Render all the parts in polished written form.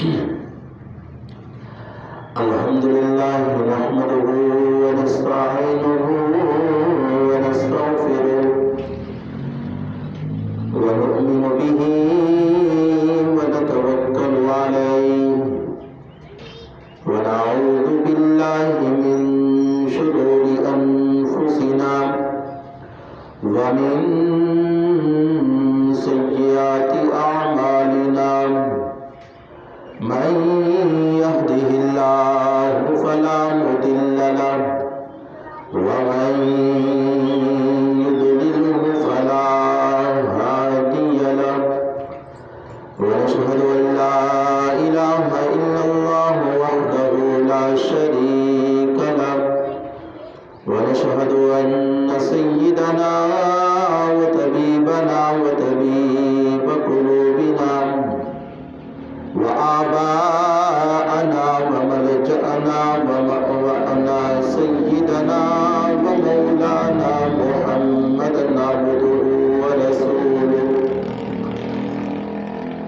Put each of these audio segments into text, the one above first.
الحمد لله نحمده ونستعينه ونستغفره ونؤمن به ونتوكل عليه ونعوذ بالله من شرور أنفسنا ومن سيئات أعمالنا من يهده الله فلا مضل له ومن يضلله فلا هادي له ونشهد أن لا إله إلا الله وحده لا شريك له ونشهد أن سيدنا وطبيبنا وطبيب قلوبنا وآباءنا وملجأنا ومأوانا سيدنا ومولانا محمدا عبده ورسوله.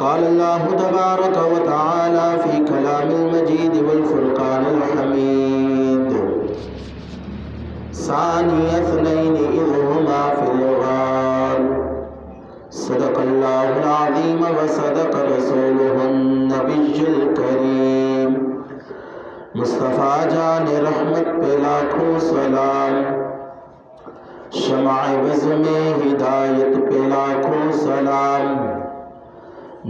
قال الله تبارك وتعالى في كلام المجيد والفرقان الحميد: ثاني اثنين إذ هما في الغار صدق الله العظيم وصدق رسوله النبي الكريم. مصطفیٰ جان رحمت پہ لاکھوں سلام، شمع بز میں ہدایت پہ لاکھوں سلام،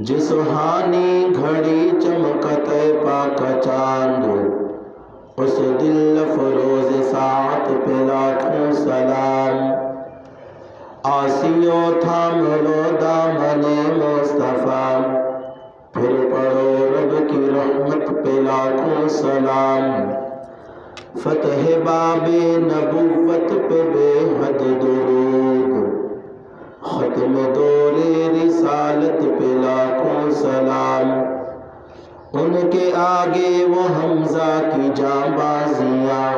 جس سہانی گھڑی چمکت پاک چاند اس دل فروز ساعت پہ لاکھوں سلام. آسیو تھام لو دامن مصطفیٰ، پھر پڑھو رب کی رحمت پہ لاکھوں سلام. فتح باب نبوت پہ بے حد درود، ختم دور رسالت پہ لاکھوں سلام. ان کے آگے وہ حمزہ کی جاں بازیاں،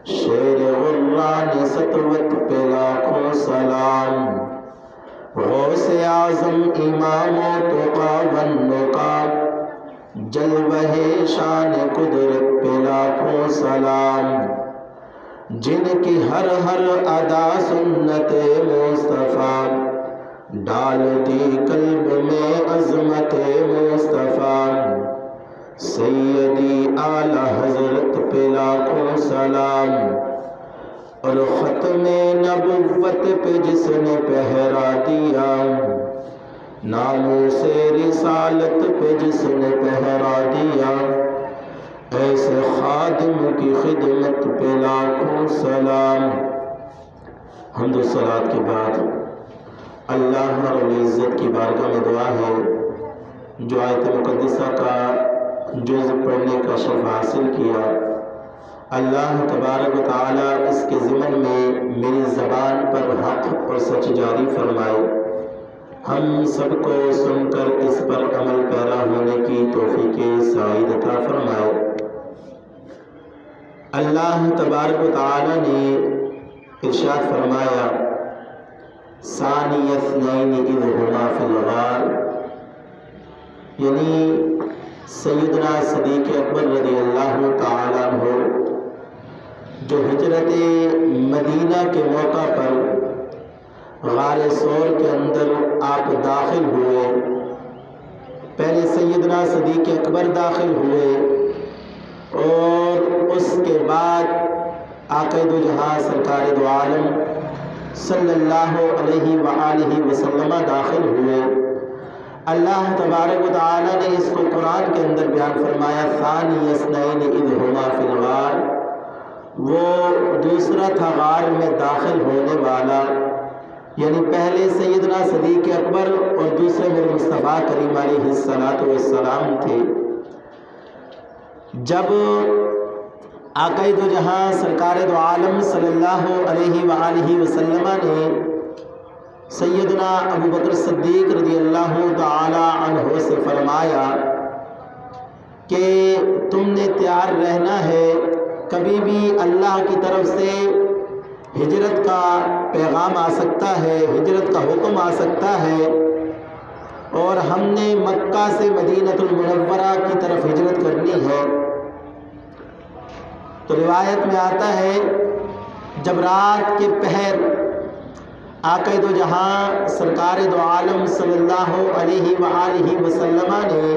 شیر غران سطوت پہ لاکھوں سلام. غوث اعظم امام و تقا والنقا، جلوہ شان قدرت پہ لاکھوں سلام. جن کی ہر ہر ادا سنت مصطفیٰ، ڈال دی قلب میں عظمت مصطفیٰ. سیدی اعلی حضرت پہ لاکھوں سلام. اور ختم نبوت پہ جس نے پہرا دیا، ناموس رسالت پہ جس نے پہرا دیا، ایسے خادم کی خدمت پہ لاکھوں سلام. حمد و صلوات کے بعد اللہ رب العزت کی بارگاہ میں دعا ہے، جو آیت مقدسہ کا جز پڑھنے کا شرف حاصل کیا، اللہ تبارک و تعالی اس کے ضمن میں میری زبان پر حق اور سچ جاری فرمائے. ہم سب کو سن کر اس پر عمل پیرا ہونے کی توفیق سعید عطا فرمائے. اللہ تبارک و تعالی نے ارشاد فرمایا: ثانی اثنین اذ ہما فی الغار، یعنی سیدنا صدیق اکبر رضی اللہ تعالیٰ عنہ جو ہجرت مدینہ کے موقع پر غار ثور کے اندر آپ داخل ہوئے. پہلے سیدنا صدیق اکبر داخل ہوئے اور اس کے بعد آقا دو جہاں سرکار دو عالم صلی اللہ علیہ وآلہ وسلم داخل ہوئے. اللہ تبارک و تعالی نے اس کو قرآن کے اندر بیان فرمایا: ثانی اثنین اذ ہما فی الغار. وہ دوسرا تھا غار میں داخل ہونے والا، یعنی پہلے سیدنا صدیق اکبر اور دوسرے میرے مصطفیٰ کریم علیہ السلام تھے. جب آقا دو جہاں سرکار دو عالم صلی اللہ علیہ وآلہ وسلم نے سیدنا ابو بکر صدیق رضی اللہ تعالی عنہ سے فرمایا کہ تم نے تیار رہنا ہے، کبھی بھی اللہ کی طرف سے ہجرت کا پیغام آ سکتا ہے، ہجرت کا حکم آ سکتا ہے، اور ہم نے مکہ سے مدینہ المنورہ کی طرف ہجرت کرنی ہے، تو روایت میں آتا ہے جب رات کے پہر آقا دو جہاں سرکار دو عالم صلی اللہ علیہ وآلہ وسلم نے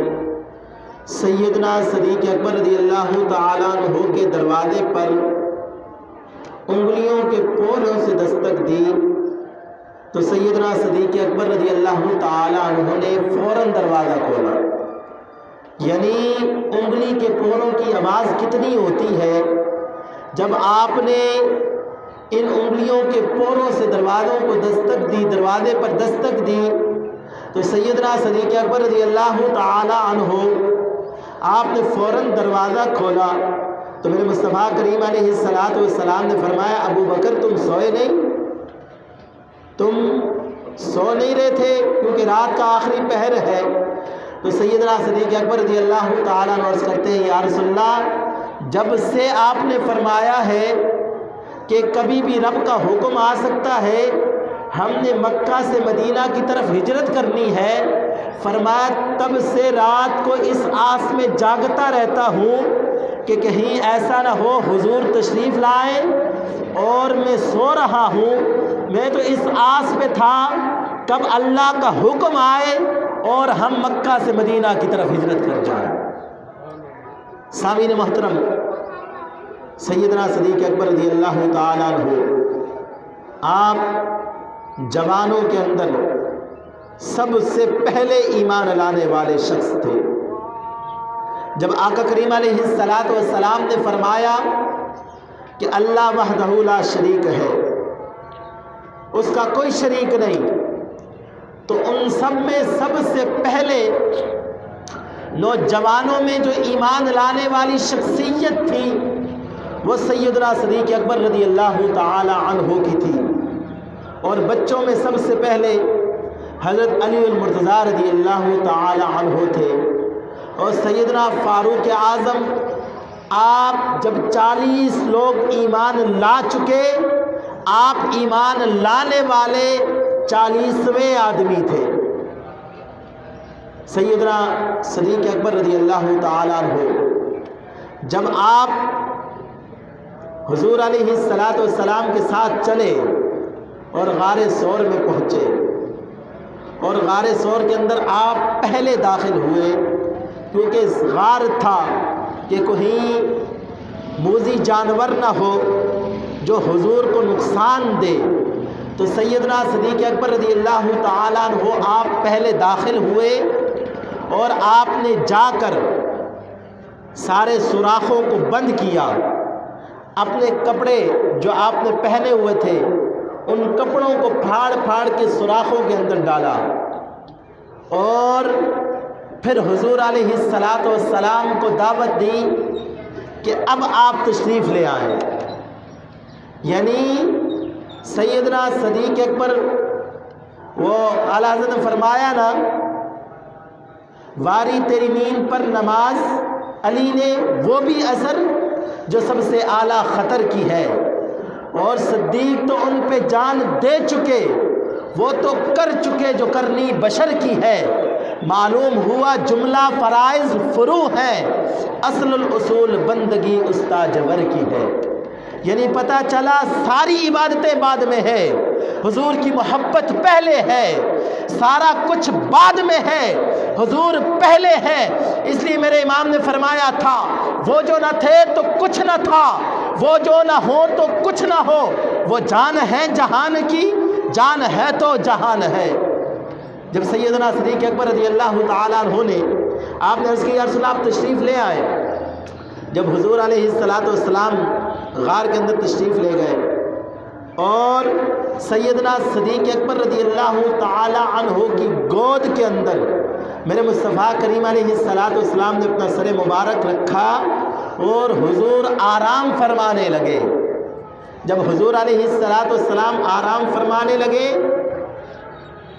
سیدنا صدیق اکبر رضی اللہ تعالیٰ عنہ کے دروازے پر انگلیوں کے پولوں سے دستک دی تو سیدنا صدیق اکبر رضی اللہ تعالیٰ عنہ نے فوراً دروازہ کھولا۔ یعنی انگلی کے پولوں کی آواز کتنی ہوتی ہے، جب آپ نے ان انگلیوں کے پولوں سے دروازوں کو دستک دی، دروازے پر دستک دی، تو سیدنا صدیق اکبر رضی اللہ تعالیٰ عنہ آپ نے فوراً دروازہ کھولا تو میرے مصطفیٰ کریم علیہ السلام نے فرمایا ابو بکر تم سوئے نہیں، تم سو نہیں رہے تھے کیونکہ رات کا آخری پہر ہے۔ تو سیدنا صدیق اکبر رضی اللہ تعالیٰ عنہ عرض کرتے ہیں یا رسول اللہ، جب سے آپ نے فرمایا ہے کہ کبھی بھی رب کا حکم آ سکتا ہے، ہم نے مکہ سے مدینہ کی طرف ہجرت کرنی ہے، فرمایا تب سے رات کو اس آس میں جاگتا رہتا ہوں کہ کہیں ایسا نہ ہو حضور تشریف لائیں اور میں سو رہا ہوں۔ میں تو اس آس پہ تھا کب اللہ کا حکم آئے اور ہم مکہ سے مدینہ کی طرف ہجرت کر جائیں۔ سامعین محترم، سیدنا صدیق اکبر رضی اللہ تعالیٰ عنہ آپ جوانوں کے اندر سب سے پہلے ایمان لانے والے شخص تھے۔ جب آقا کریم علیہ السلام نے فرمایا کہ اللہ وحدہ لا شریک ہے، اس کا کوئی شریک نہیں، تو ان سب میں سب سے پہلے نوجوانوں میں جو ایمان لانے والی شخصیت تھی وہ سیدنا صدیق اکبر رضی اللہ تعالی عنہ کی تھی، اور بچوں میں سب سے پہلے حضرت علی المرتضیٰ رضی اللہ تعالی عنہ تھے، اور سیدنا فاروق اعظم آپ جب 40 لوگ ایمان لا چکے، آپ ایمان لانے والے 40ویں آدمی تھے۔ سیدنا صدیق اکبر رضی اللہ تعالی عنہ جب آپ حضور علیہ السلام کے ساتھ چلے اور غار ثور میں پہنچے، اور غار ثور کے اندر آپ پہلے داخل ہوئے، کیونکہ غار تھا کہ کوئی موذی جانور نہ ہو جو حضور کو نقصان دے، تو سیدنا صدیق اکبر رضی اللہ تعالیٰ عنہ آپ پہلے داخل ہوئے اور آپ نے جا کر سارے سوراخوں کو بند کیا، اپنے کپڑے جو آپ نے پہنے ہوئے تھے ان کپڑوں کو پھاڑ پھاڑ کے سوراخوں کے اندر ڈالا، اور پھر حضور علیہ السلام کو دعوت دی کہ اب آپ تشریف لے آئیں۔ یعنی سیدنا صدیق اکبر وہ اعلیٰ حضرت نے فرمایا نا، واری تیری نیند پر نماز علی نے وہ بھی اثر جو سب سے اعلیٰ خطر کی ہے، اور صدیق تو ان پہ جان دے چکے، وہ تو کر چکے جو کرنی بشر کی ہے، معلوم ہوا جملہ فرائض فروع ہے، اصل الاصول بندگی استاجور کی ہے۔ یعنی پتہ چلا ساری عبادتیں بعد میں ہے، حضور کی محبت پہلے ہے، سارا کچھ بعد میں ہے، حضور پہلے ہے۔ اس لیے میرے امام نے فرمایا تھا وہ جو نہ تھے تو کچھ نہ تھا، وہ جو نہ ہو تو کچھ نہ ہو، وہ جان ہے جہان کی، جان ہے تو جہان ہے۔ جب سیدنا صدیق اکبر رضی اللہ تعالیٰ عنہ نے آپ نے عرض کی یا رسول اللہ آپ تشریف لے آئے، جب حضور علیہ السلام غار کے اندر تشریف لے گئے اور سیدنا صدیق اکبر رضی اللہ تعالی عنہ کی گود کے اندر میرے مصطفیٰ کریم علیہ السلام نے اپنا سر مبارک رکھا اور حضور آرام فرمانے لگے۔ جب حضور علیہ السلام آرام فرمانے لگے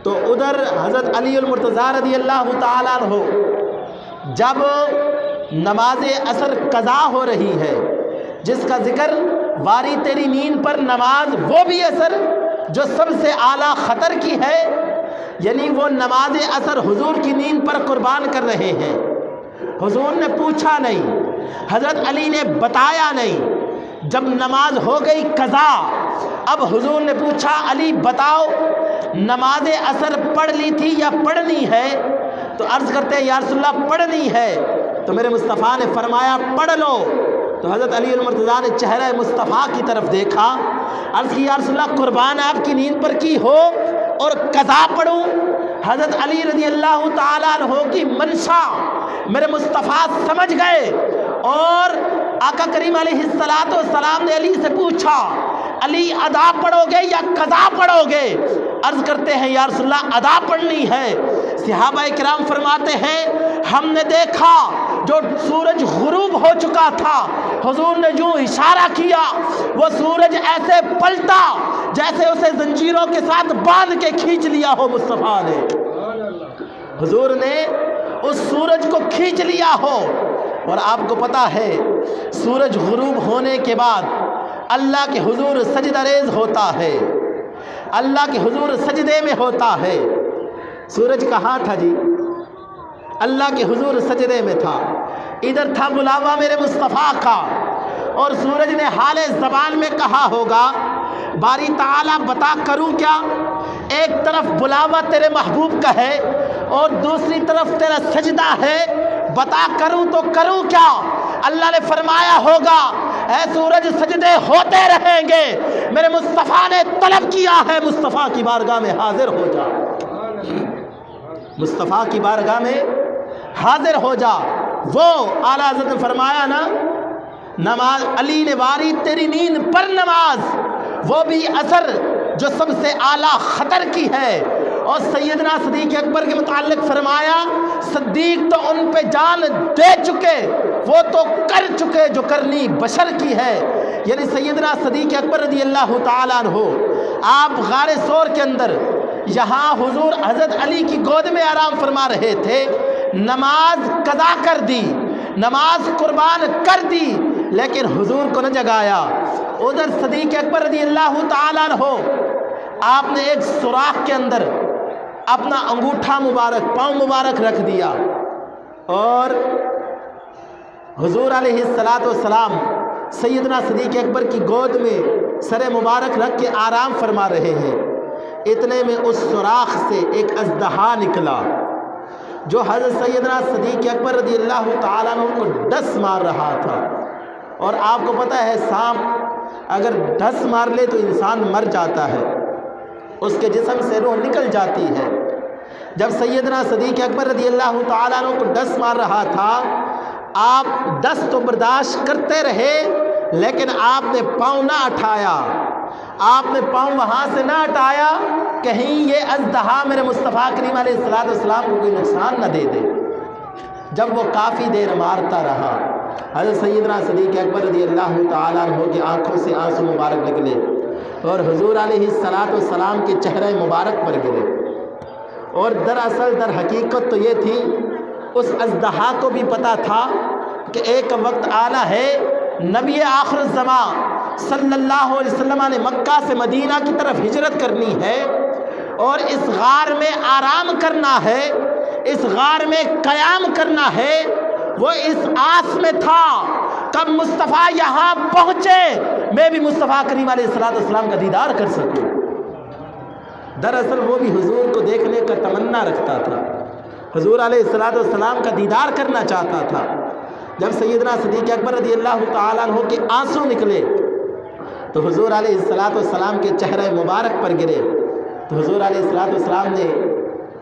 تو ادھر حضرت علی المرتضیٰ رضی اللہ تعالیٰ عنہ جب نماز عصر قضا ہو رہی ہے، جس کا ذکر واری تیری نیند پر نماز وہ بھی اثر جو سب سے اعلیٰ خطر کی ہے، یعنی وہ نماز اثر حضور کی نیند پر قربان کر رہے ہیں۔ حضور نے پوچھا نہیں، حضرت علی نے بتایا نہیں۔ جب نماز ہو گئی قضا، اب حضور نے پوچھا علی بتاؤ نماز اثر پڑھ لی تھی یا پڑھنی ہے؟ تو عرض کرتے ہیں یا رسول اللہ پڑھنی ہے۔ تو میرے مصطفیٰ نے فرمایا پڑھ لو۔ تو حضرت علی المرتضیٰ نے چہرہ مصطفیٰ کی طرف دیکھا، عرض کی یا رسول اللہ قربان آپ کی نیند پر کی ہو اور قضا پڑھوں؟ حضرت علی رضی اللہ تعالیٰ عنہ کی منشا میرے مصطفیٰ سمجھ گئے، اور آقا کریم علیہ السلام نے علی سے پوچھا علی ادا پڑھو گے یا قضا پڑھو گے؟ عرض کرتے ہیں یا رسول اللہ ادا پڑھنی ہے۔ صحابہ کرام فرماتے ہیں ہم نے دیکھا جو سورج غروب ہو چکا تھا، حضور نے جو اشارہ کیا وہ سورج ایسے پلٹا جیسے اسے زنجیروں کے ساتھ باندھ کے کھینچ لیا ہو مصطفیٰ نے۔ حضور نے اس سورج کو کھینچ لیا ہو۔ اور آپ کو پتہ ہے سورج غروب ہونے کے بعد اللہ کے حضور سجدہ ریز ہوتا ہے، اللہ کے حضور سجدے میں ہوتا ہے۔ سورج کہاں تھا جی؟ اللہ کے حضور سجدے میں تھا، ادھر تھا بلاوا میرے مصطفیٰ کا، اور سورج نے حال زبان میں کہا ہوگا باری تعالیٰ بتا کروں کیا؟ ایک طرف بلاوا تیرے محبوب کا ہے اور دوسری طرف تیرا سجدہ ہے، بتا کروں تو کروں کیا؟ اللہ نے فرمایا ہوگا اے سورج سجدے ہوتے رہیں گے، میرے مصطفیٰ نے طلب کیا ہے مصطفیٰ کی بارگاہ میں حاضر ہو جا، مصطفیٰ کی بارگاہ میں حاضر ہو جا۔ وہ اعلیٰ حضرت نے فرمایا نا نماز علی نے واری تیری نیند پر نماز، وہ بھی اثر جو سب سے اعلیٰ خطر کی ہے۔ اور سیدنا صدیق اکبر کے متعلق فرمایا صدیق تو ان پہ جان دے چکے، وہ تو کر چکے جو کرنی بشر کی ہے۔ یعنی سیدنا صدیق اکبر رضی اللہ تعالیٰ عنہ آپ غار ثور کے اندر یہاں حضور حضرت علی کی گود میں آرام فرما رہے تھے، نماز قضا کر دی، نماز قربان کر دی، لیکن حضور کو نہ جگایا۔ ادھر صدیق اکبر رضی اللہ تعالیٰ عنہ آپ نے ایک سوراخ کے اندر اپنا انگوٹھا مبارک پاؤں مبارک رکھ دیا، اور حضور علیہ السلام سیدنا صدیق اکبر کی گود میں سر مبارک رکھ کے آرام فرما رہے ہیں۔ اتنے میں اس سوراخ سے ایک اژدہا نکلا جو حضرت سیدنا صدیق اکبر رضی اللہ تعالیٰ عنہ کو ڈس مار رہا تھا۔ اور آپ کو پتہ ہے سانپ اگر ڈس مار لے تو انسان مر جاتا ہے، اس کے جسم سے روح نکل جاتی ہے۔ جب سیدنا صدیق اکبر رضی اللہ تعالیٰ عنہ کو ڈس مار رہا تھا، آپ ڈس تو برداشت کرتے رہے، لیکن آپ نے پاؤں نہ اٹھایا، آپ نے پاؤں وہاں سے نہ ہٹایا کہیں یہ اژدہا میرے مصطفیٰ کریم علیہ السلام کو کوئی نقصان نہ دے دے۔ جب وہ کافی دیر مارتا رہا، حضرت سیدنا صدیق اکبر رضی اللہ تعالیٰ عنہ کی آنکھوں سے آنسو مبارک نکلے اور حضور علیہ السلام کے چہرے مبارک پر گرے۔ اور دراصل در حقیقت تو یہ تھی اس اژدہا کو بھی پتہ تھا کہ ایک وقت آنا ہے، نبی آخر الزمان صلی اللہ علیہ وسلم نے مکہ سے مدینہ کی طرف ہجرت کرنی ہے اور اس غار میں آرام کرنا ہے، اس غار میں قیام کرنا ہے۔ وہ اس آس میں تھا کب مصطفیٰ یہاں پہنچے میں بھی مصطفیٰ کریم علیہ السلام کا دیدار کر سکوں۔ دراصل وہ بھی حضور کو دیکھنے کا تمنا رکھتا تھا، حضور علیہ السلام کا دیدار کرنا چاہتا تھا۔ جب سیدنا صدیق اکبر رضی اللہ تعالیٰ عنہ کے آنسو نکلے تو حضور علیہ السلام کے چہرے مبارک پر گرے، تو حضور علیہ السلام نے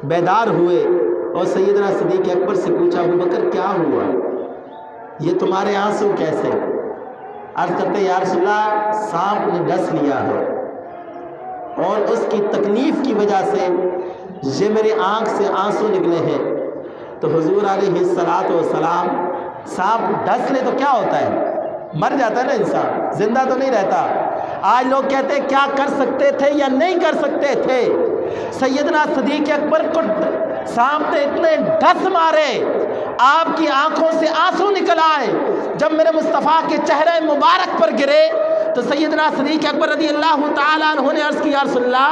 بیدار ہوئے اور سیدنا صدیق اکبر سے پوچھا ابوبکر کیا ہوا، یہ تمہارے آنسو کیسے؟ عرض کرتے یا رسول اللہ سانپ نے ڈس لیا ہے اور اس کی تکلیف کی وجہ سے یہ میری آنکھ سے آنسو نکلے ہیں۔ تو حضور علیہ السلام سانپ ڈس لے تو کیا ہوتا ہے؟ مر جاتا ہے نا انسان، زندہ تو نہیں رہتا۔ آج لوگ کہتے ہیں کیا کر سکتے تھے یا نہیں کر سکتے تھے۔ سیدنا صدیق اکبر کو سانپ نے اتنے ڈس مارے، آپ کی آنکھوں سے آنسو نکل آئے۔ جب میرے مصطفیٰ کے چہرے مبارک پر گرے تو سیدنا صدیق اکبر رضی اللہ تعالیٰ عنہ نے عرض کی یا رسول اللہ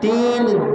3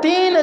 3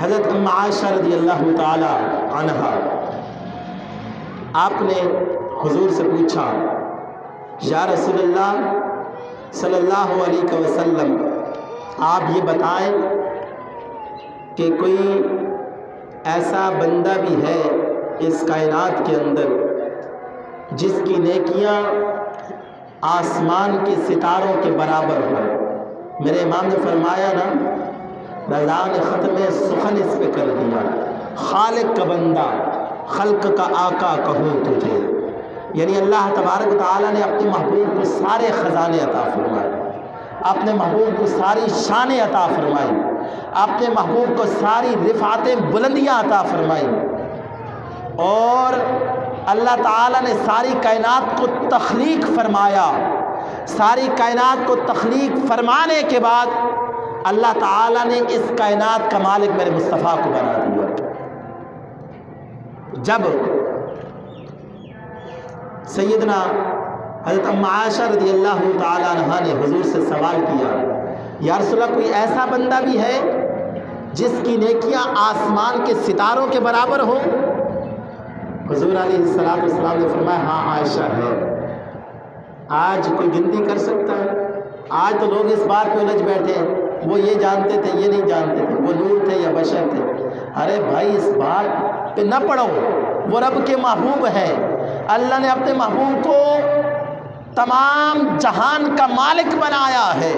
حضرت ام عائشہ رضی اللہ تعالی عنہا، آپ نے حضور سے پوچھا یا رسول اللہ صلی اللہ علیہ وسلم، آپ یہ بتائیں کہ کوئی ایسا بندہ بھی ہے اس کائنات کے اندر جس کی نیکیاں آسمان کے ستاروں کے برابر ہوں؟ میرے امام نے فرمایا نا، رضا نے ختم سخن اس پہ کر دیا، خالق کا بندہ، خلق کا آقا کہوں تجھے، یعنی اللہ تبارک و تعالیٰ نے اپنے محبوب کو سارے خزانے عطا فرمائے، اپنے محبوب کو ساری شانیں عطا فرمائی، اپنے محبوب کو ساری رفعتیں بلندیاں عطا فرمائی، اور اللہ تعالیٰ نے ساری کائنات کو تخلیق فرمایا۔ ساری کائنات کو تخلیق فرمانے کے بعد اللہ تعالیٰ نے اس کائنات کا مالک میرے مصطفیٰ کو بنا دیا۔ جب سیدنا حضرت ام عائشہ رضی اللہ تعالی عنہا نے حضور سے سوال کیا، یا رسول اللہ کوئی ایسا بندہ بھی ہے جس کی نیکیاں آسمان کے ستاروں کے برابر ہو؟ حضور علیہ السلام نے فرمایا ہاں عائشہ ہے۔ آج کوئی گنتی کر سکتا ہے؟ آج تو لوگ اس بات پہ الجھ بیٹھے ہیں، وہ یہ جانتے تھے، یہ نہیں جانتے تھے، وہ نور تھے یا بشر تھے۔ ارے بھائی اس بات پہ نہ پڑو، وہ رب کے محبوب ہیں۔ اللہ نے اپنے محبوب کو تمام جہان کا مالک بنایا ہے۔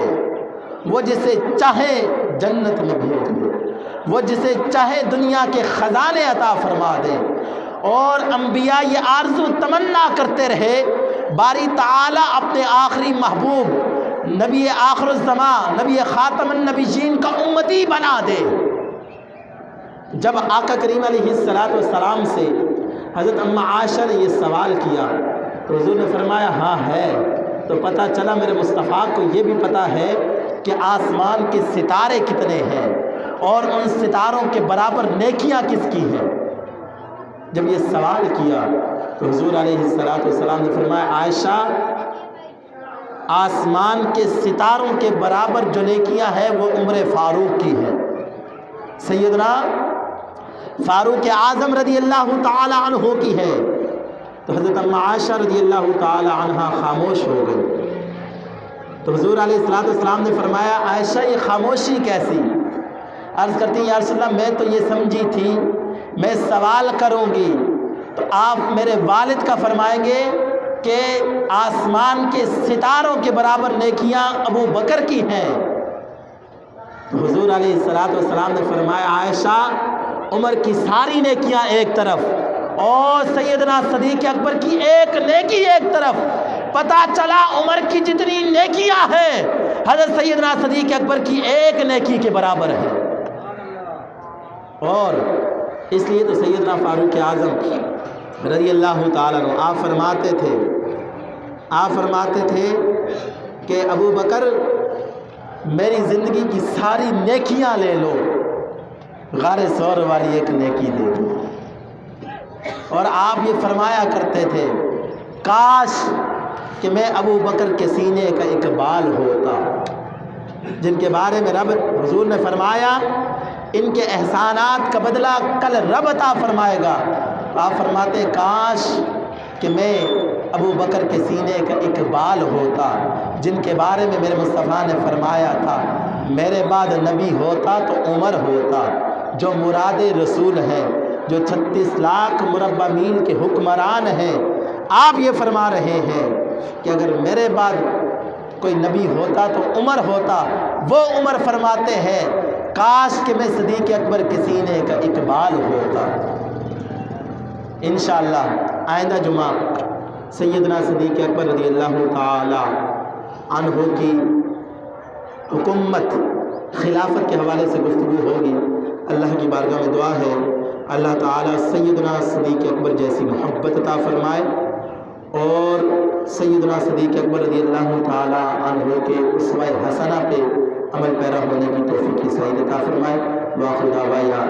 وہ جسے چاہے جنت میں بھیج دے، وہ جسے چاہے دنیا کے خزانے عطا فرما دے۔ اور انبیاء یہ آرزو تمنا کرتے رہے باری تعالیٰ اپنے آخری محبوب نبی آخر الزمان، نبی خاتم النبیین کا امتی بنا دے۔ جب آقا کریم علیہ السلام سے حضرت ام عائشہ نے یہ سوال کیا تو حضور نے فرمایا ہاں ہے۔ تو پتہ چلا میرے مصطفیٰ کو یہ بھی پتہ ہے کہ آسمان کے ستارے کتنے ہیں اور ان ستاروں کے برابر نیکیاں کس کی ہیں۔ جب یہ سوال کیا تو حضور علیہ السلام نے فرمایا عائشہ، آسمان کے ستاروں کے برابر جو نیکیاں ہیں وہ عمر فاروق کی ہیں۔ سیدنا فاروق اعظم رضی اللہ تعالی عنہ کی ہے۔ تو حضرت ام عائشہ رضی اللہ تعالی عنہ خاموش ہو گئی۔ تو حضور علیہ السلام نے فرمایا عائشہ یہ خاموشی کیسی؟ عرض کرتی ہیں یا رسول اللہ میں تو یہ سمجھی تھی میں سوال کروں گی تو آپ میرے والد کا فرمائیں گے کہ آسمان کے ستاروں کے برابر نیکیاں ابو بکر کی ہیں۔ تو حضور علیہ السلام نے فرمایا عائشہ عمر کی ساری نیکیاں ایک طرف اور سیدنا صدیق اکبر کی ایک نیکی ایک طرف۔ پتہ چلا عمر کی جتنی نیکیاں ہیں حضرت سیدنا صدیق اکبر کی ایک نیکی کے برابر ہے۔ اور اس لیے تو سیدنا فاروق اعظم رضی اللہ تعالیٰ عنہ آپ فرماتے تھے کہ ابو بکر میری زندگی کی ساری نیکیاں لے لو، غار ثور والی ایک نیکی دے دو۔ اور آپ یہ فرمایا کرتے تھے کاش کہ میں ابو بکر کے سینے کا اقبال ہوتا، جن کے بارے میں رب حضور نے فرمایا ان کے احسانات کا بدلہ کل رب عطا فرمائے گا۔ آپ فرماتے کاش کہ میں ابو بکر کے سینے کا اقبال ہوتا، جن کے بارے میں میرے مصطفیٰ نے فرمایا تھا میرے بعد نبی ہوتا تو عمر ہوتا، جو مراد رسول ہیں، جو 36 لاکھ مربع میل کے حکمران ہیں۔ آپ یہ فرما رہے ہیں کہ اگر میرے بعد کوئی نبی ہوتا تو عمر ہوتا۔ وہ عمر فرماتے ہیں کاش کہ میں صدیق اکبر کے سینے کا اقبال ہوتا۔ انشاءاللہ آئندہ جمعہ سیدنا صدیق اکبر رضی اللہ تعالی عنہ کی حکومت خلافت کے حوالے سے گفتگو ہوگی۔ اللہ کی بارگاہ میں دعا ہے اللہ تعالیٰ سیدنا صدیق اکبر جیسی محبت عطا فرمائے اور سیدنا صدیق اکبر رضی اللہ تعالی عنہ کے اسوہ حسنہ پہ عمل پیرا ہونے کی توفیق سعید عطا فرمائے۔ وآخر دعوانا